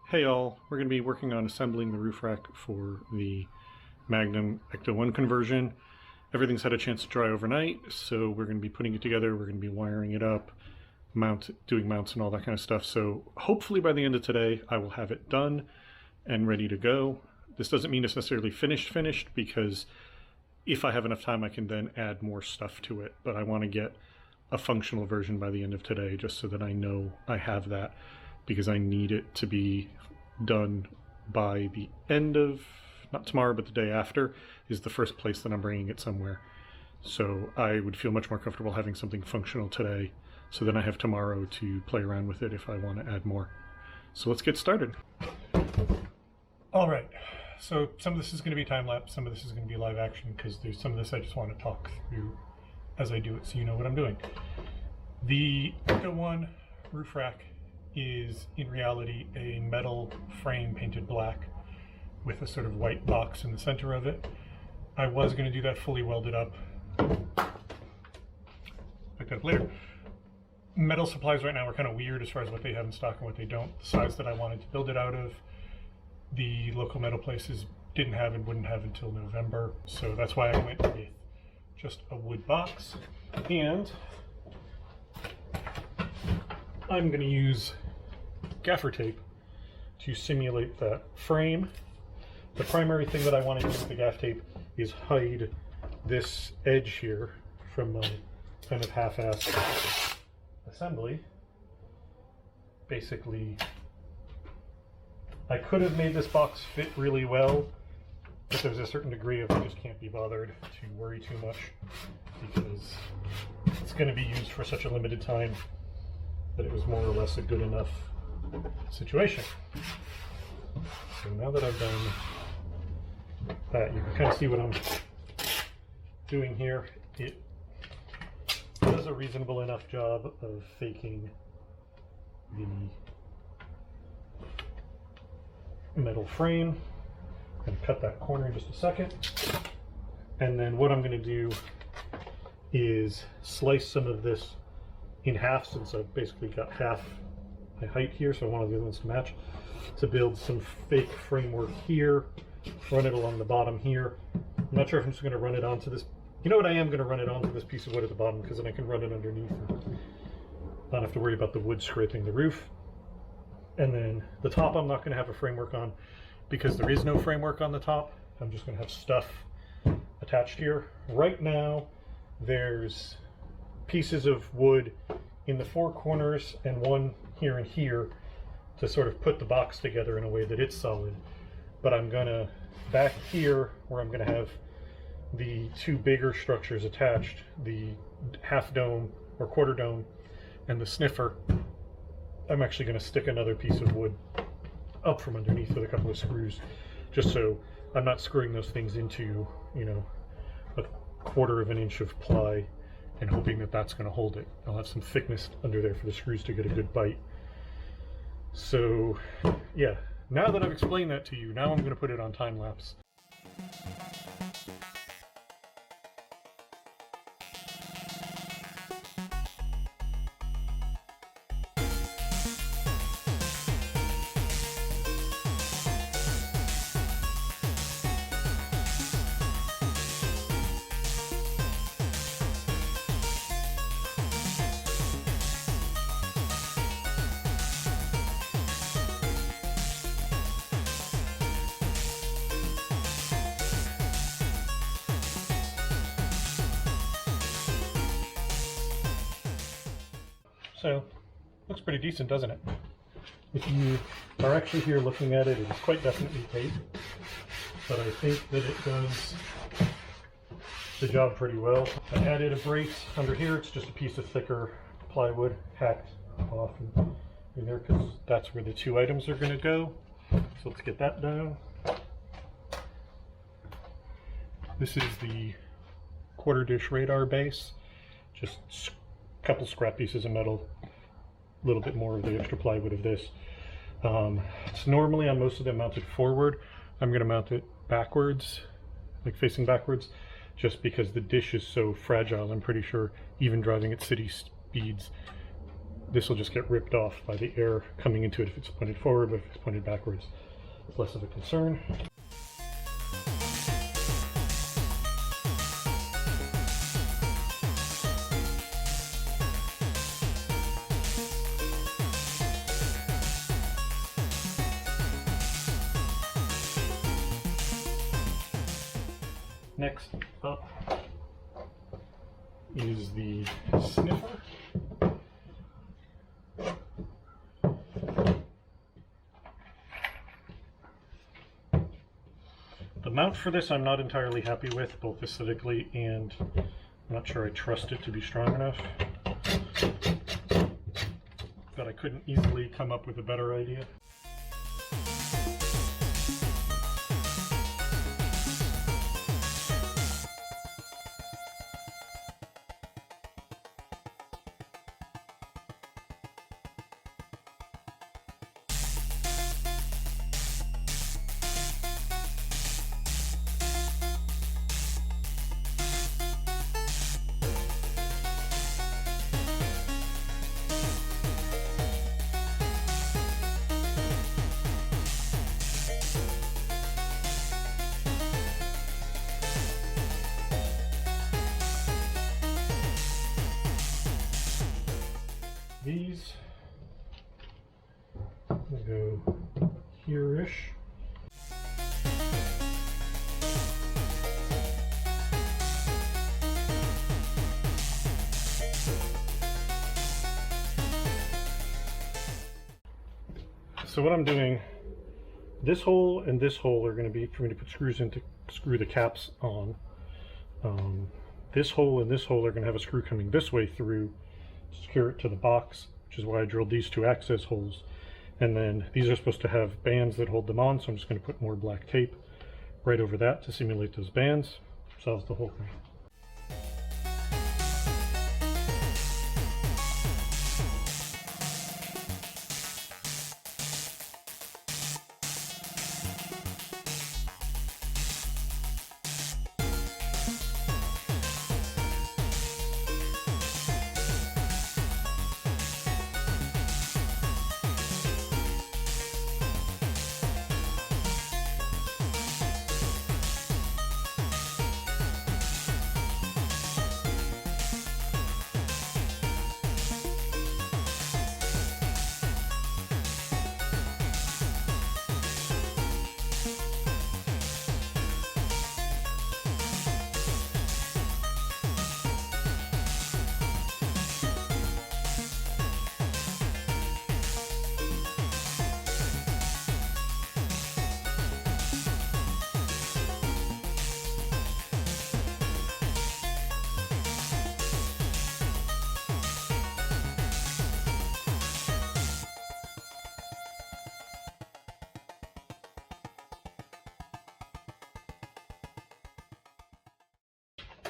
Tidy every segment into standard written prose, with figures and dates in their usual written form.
Hey all, we're going to be working on assembling the roof rack for the Magnum Ecto-1 conversion. Everything's had a chance to dry overnight, so we're going to be putting it together, we're going to be wiring it up, doing mounts and all that kind of stuff. So hopefully by the end of today I will have it done and ready to go. This doesn't mean it's necessarily finished because if I have enough time I can then add more stuff to it, but I want to get a functional version by the end of today just so that I know I have that, because I need it to be done by the end of, not tomorrow, but the day after is the first place that I'm bringing it somewhere. So I would feel much more comfortable having something functional today, so then I have tomorrow to play around with it if I want to add more. So let's get started. All right, so some of this is going to be time-lapse, some of this is going to be live action, because there's some of this I just want to talk through as I do it so you know what I'm doing. The Ecto-1 roof rack is in reality a metal frame painted black with a sort of white box in the center of it. I was going to do that fully welded up. Pick that up later. Metal supplies right now are kind of weird as far as what they have in stock and what they don't. The size that I wanted to build it out of, the local metal places didn't have and wouldn't have until November, so that's why I went with just a wood box. And I'm going to use gaffer tape to simulate that frame. The primary thing that I want to do with the gaff tape is hide this edge here from my kind of half-assed assembly. Basically, I could have made this box fit really well, but there's a certain degree of I just can't be bothered to worry too much because it's going to be used for such a limited time that it was more or less a good enough situation. So now that I've done that, you can kind of see what I'm doing here. It does a reasonable enough job of faking the metal frame. I'm going to cut that corner in just a second. And then what I'm going to do is slice some of this in half, since I've basically got half my height here, so I want the other ones to match, to build some fake framework here, run it along the bottom here. I'm not sure if I'm just going to run it onto this. You know what, I am going to run it onto this piece of wood at the bottom, because then I can run it underneath and not have to worry about the wood scraping the roof. And then the top I'm not going to have a framework on because there is no framework on the top. I'm just going to have stuff attached here. Right now there's pieces of wood in the four corners and one here and here to sort of put the box together in a way that it's solid. But I'm gonna, back here where I'm gonna have the two bigger structures attached, the half dome or quarter dome and the sniffer, I'm actually gonna stick another piece of wood up from underneath with a couple of screws, just so I'm not screwing those things into, you know, a quarter of an inch of ply and hoping that that's going to hold it. I'll have some thickness under there for the screws to get a good bite. So yeah, now that I've explained that to you, now I'm going to put it on time lapse. So, looks pretty decent, doesn't it? If you are actually here looking at it, it is quite definitely tape, but I think that it does the job pretty well. I added a brace under here. It's just a piece of thicker plywood hacked off in there because that's where the two items are going to go. So let's get that down. This is the quarter dish radar base, just couple scrap pieces of metal, a little bit more of the extra plywood of this. It's normally on most of them mounted forward. I'm going to mount it backwards, like facing backwards, just because the dish is so fragile. I'm pretty sure even driving at city speeds this will just get ripped off by the air coming into it if it's pointed forward, but if it's pointed backwards, it's less of a concern. Next up is the sniffer. The mount for this I'm not entirely happy with, both aesthetically and I'm not sure I trust it to be strong enough. But I couldn't easily come up with a better idea. These will go here-ish. So what I'm doing, this hole and this hole are going to be for me to put screws in to screw the caps on. This hole and this hole are going to have a screw coming this way through to secure it to the box, which is why I drilled these two access holes. And then these are supposed to have bands that hold them on, so I'm just going to put more black tape right over that to simulate those bands. Solves the whole thing.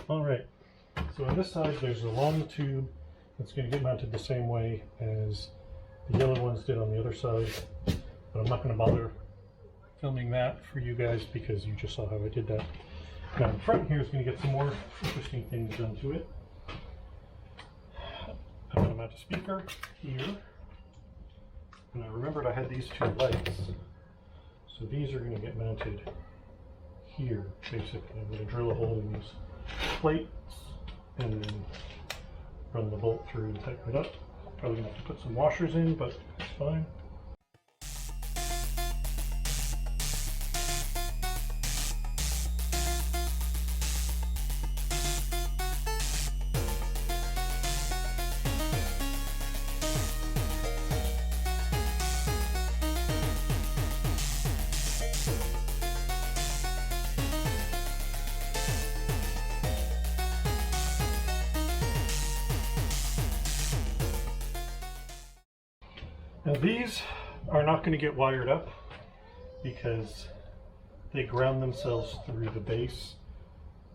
Alright, so on this side there's a long tube that's going to get mounted the same way as the yellow ones did on the other side, but I'm not going to bother filming that for you guys because you just saw how I did that. Now the front here is going to get some more interesting things done to it. I'm going to mount a speaker here, and I remembered I had these two lights, so these are going to get mounted here basically. I'm going to drill a hole in these plates and then run the bolt through and tighten it up. Probably gonna have to put some washers in, but it's fine. Now these are not going to get wired up because they ground themselves through the base,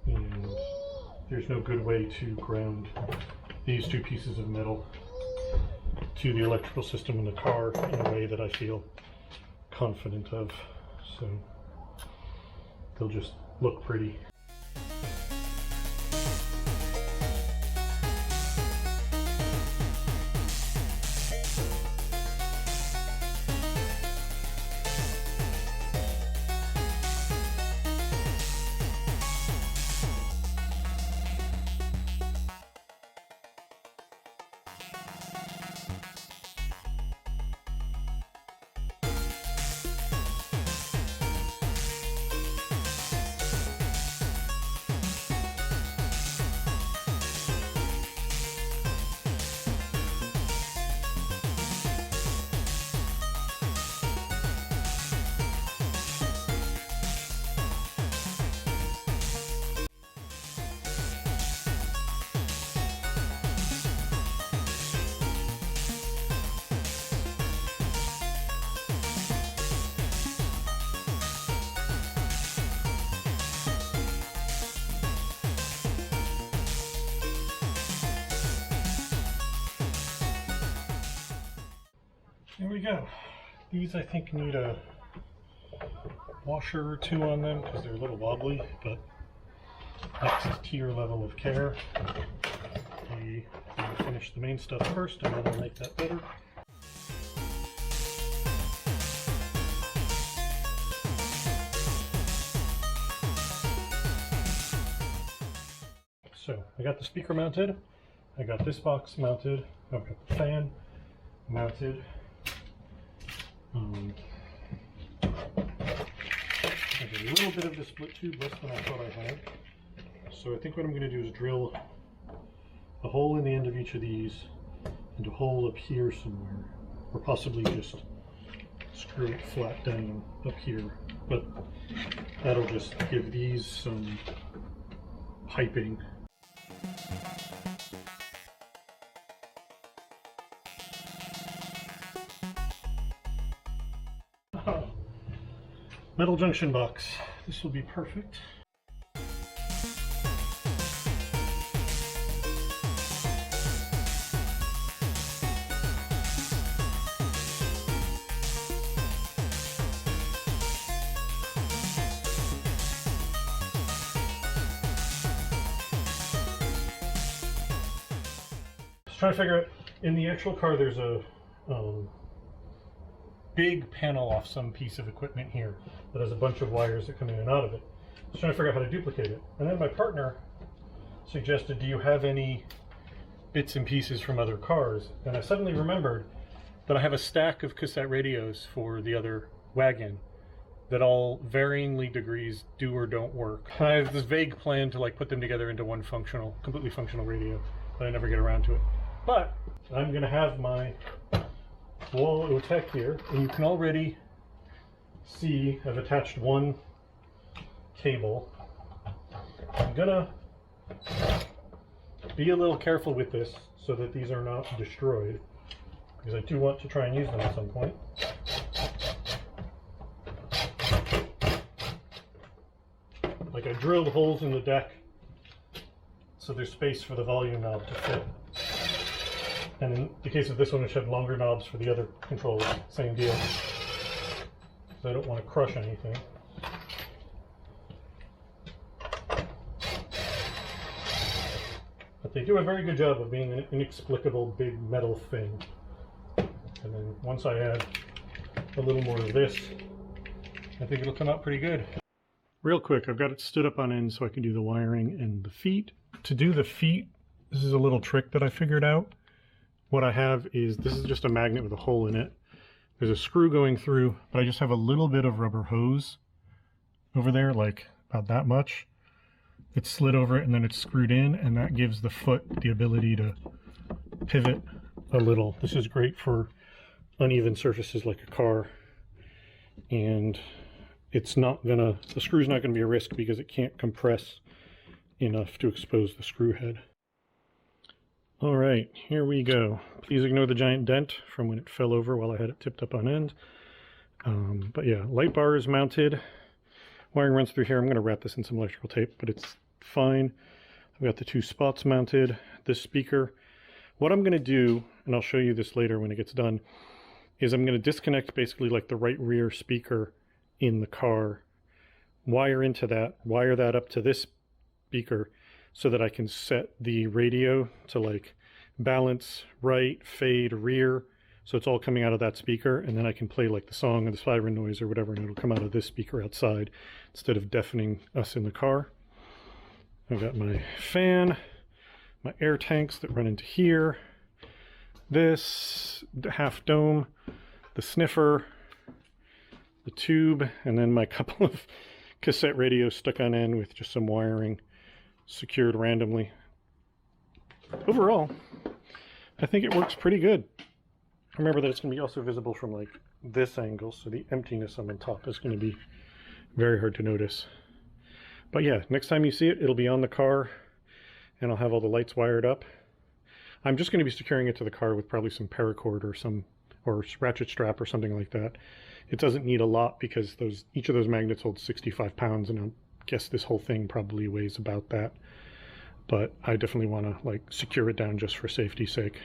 and there's no good way to ground these two pieces of metal to the electrical system in the car in a way that I feel confident of, so they'll just look pretty. Here we go. These I think need a washer or two on them because they're a little wobbly, but next tier level of care. We finish the main stuff first and then we'll make that better. So I got the speaker mounted, I got this box mounted, I've got the fan mounted. I got a little bit of the split tube less than I thought I had. So I think what I'm going to do is drill a hole in the end of each of these and a hole up here somewhere, or possibly just screw it flat down up here. But that'll just give these some piping. Metal junction box. This will be perfect. Just trying to figure out, in the actual car there's a big panel off some piece of equipment here that has a bunch of wires that come in and out of it. Just trying to figure out how to duplicate it. And then my partner suggested, do you have any bits and pieces from other cars? And I suddenly remembered that I have a stack of cassette radios for the other wagon that all varyingly degrees do or don't work. I have this vague plan to like put them together into one functional, completely functional radio, but I never get around to it. But I'm gonna have my wall Otech here, and you can already see I've attached one cable. I'm gonna be a little careful with this so that these are not destroyed, because I do want to try and use them at some point. Like, I drilled holes in the deck so there's space for the volume knob to fit. And in the case of this one, it should have longer knobs for the other controls. Same deal. So I don't want to crush anything. But they do a very good job of being an inexplicable big metal thing. And then once I add a little more of this, I think it'll come out pretty good. Real quick, I've got it stood up on end so I can do the wiring and the feet. To do the feet, this is a little trick that I figured out. What I have is, this is just a magnet with a hole in it. There's a screw going through, but I just have a little bit of rubber hose over there, like about that much. It's slid over it and then it's screwed in, and that gives the foot the ability to pivot a little. This is great for uneven surfaces like a car, and it's not gonna, the screw's not gonna be a risk because it can't compress enough to expose the screw head. All right, here we go. Please ignore the giant dent from when it fell over while I had it tipped up on end. But yeah, light bar is mounted. Wiring runs through here. I'm going to wrap this in some electrical tape, but it's fine. I've got the two spots mounted. This speaker. What I'm going to do, and I'll show you this later when it gets done, is I'm going to disconnect basically like the right rear speaker in the car, wire into that, wire that up to this speaker, so that I can set the radio to like balance right, fade, rear. So it's all coming out of that speaker, and then I can play like the song or the siren noise or whatever, and it'll come out of this speaker outside instead of deafening us in the car. I've got my fan, my air tanks that run into here, this half dome, the sniffer, the tube, and then my couple of cassette radios stuck on end with just some wiring secured randomly. Overall, I think it works pretty good. Remember that it's going to be also visible from like this angle, so the emptiness on the top is going to be very hard to notice. But yeah, next time you see it, it'll be on the car, and I'll have all the lights wired up. I'm just going to be securing it to the car with probably some paracord or ratchet strap or something like that. It doesn't need a lot because each of those magnets holds 65 pounds, and I guess this whole thing probably weighs about that. But I definitely want to like secure it down just for safety's sake.